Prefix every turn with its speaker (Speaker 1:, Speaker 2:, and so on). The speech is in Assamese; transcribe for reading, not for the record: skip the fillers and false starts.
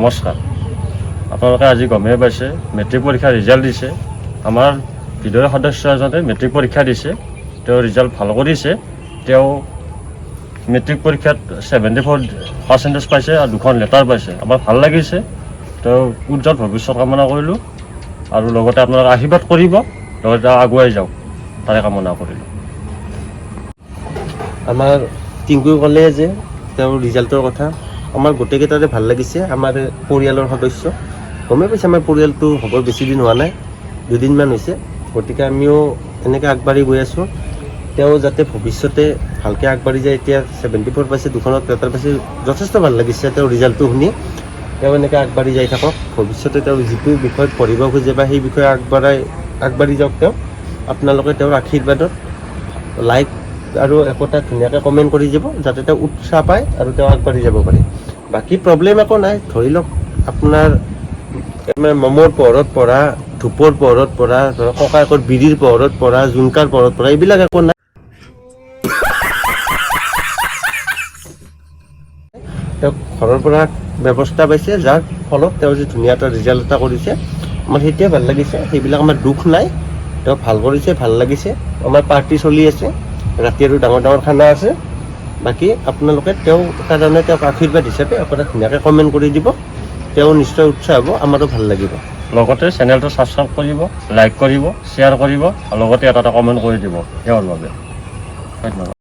Speaker 1: নমস্কাৰ। আপোনালোকে আজি গমেই পাইছে মেট্ৰিক পৰীক্ষাৰ ৰিজাল্ট দিছে। আমাৰ বিদ্যালয়ৰ সদস্য এজনে মেট্ৰিক পৰীক্ষা দিছে, তেওঁ ৰিজাল্ট ভাল কৰিছে। তেওঁ মেট্ৰিক পৰীক্ষাত 74% পাইছে আৰু 2খন লেটাৰ পাইছে। আমাৰ ভাল লাগিছে, তেওঁ উজ্জ্বল ভৱিষ্যত কামনা কৰিলোঁ আৰু লগতে আপোনালোকে আশীৰ্বাদ কৰিব, লগতে আগুৱাই যাওক তাৰে কামনা কৰিলোঁ।
Speaker 2: আমাৰ টিংকুৱে ক'লে যে তেওঁৰ ৰিজাল্টৰ কথা, আমাৰ গোটেইকেইটাৰে ভাল লাগিছে। আমাৰ পৰিয়ালৰ সদস্য গমেই পাইছে, আমাৰ পৰিয়ালটো হ'ব বেছি দিন হোৱা নাই, 2 দিনমান হৈছে। গতিকে আমিও এনেকৈ আগবাঢ়ি গৈ আছোঁ। তেওঁ যাতে ভৱিষ্যতে ভালকৈ আগবাঢ়ি যায়। এতিয়া 74 পাইছে, 2খনত লেটাৰ পাইছে, যথেষ্ট ভাল লাগিছে তেওঁৰ ৰিজাল্টটো শুনি। তেওঁ এনেকৈ আগবাঢ়ি যাই থাকক, ভৱিষ্যতে তেওঁ যিটো বিষয়ত পঢ়িব খোজে বা সেই বিষয়ে আগবাঢ়ি যাওক। তেওঁ আপোনালোকে তেওঁৰ আশীৰ্বাদত লাইক আৰু একোটা ধুনীয়াকৈ কমেণ্ট কৰি যাব, যাতে তেওঁ উৎসাহ পায় আৰু তেওঁ আগবাঢ়ি যাব পাৰে। বাকী প্ৰব্লেম একো নাই। ধৰি লওক আপোনাৰ মমৰ পোহৰত পঢ়া, ধূপৰ পোহৰত পঢ়া, ধৰক ককায়েকৰ বিড়িৰ পোহৰত পঢ়া, জুনকাৰ পোহৰত পঢ়া, এইবিলাক একো নাই। তেওঁ ঘৰৰ পৰা ব্যৱস্থা পাইছে, যাৰ ফলত তেওঁ যে ধুনীয়া এটা ৰিজাল্ট এটা কৰিছে, আমাৰ সেইটোৱে ভাল লাগিছে। সেইবিলাক আমাৰ দুখ নাই। তেওঁ ভাল কৰিছে, ভাল লাগিছে। আমাৰ পাৰ্টি চলি আছে, ৰাতি আৰু ডাঙৰ ডাঙৰ খানা আছে। বাকী আপোনালোকে তেওঁৰ কাৰণে তেওঁক আশীৰ্বাদ হিচাপে আপোনাৰ ধুনীয়াকৈ কমেণ্ট কৰি দিব। তেওঁ নিশ্চয় উৎসাহ হ'ব, আমাৰো ভাল লাগিব।
Speaker 1: লগতে চেনেলটো ছাবস্ক্ৰাইব কৰিব, লাইক কৰিব, শ্বেয়াৰ কৰিব আৰু লগতে এটা কমেণ্ট কৰি দিব তেওঁৰ বাবে। ধন্যবাদ।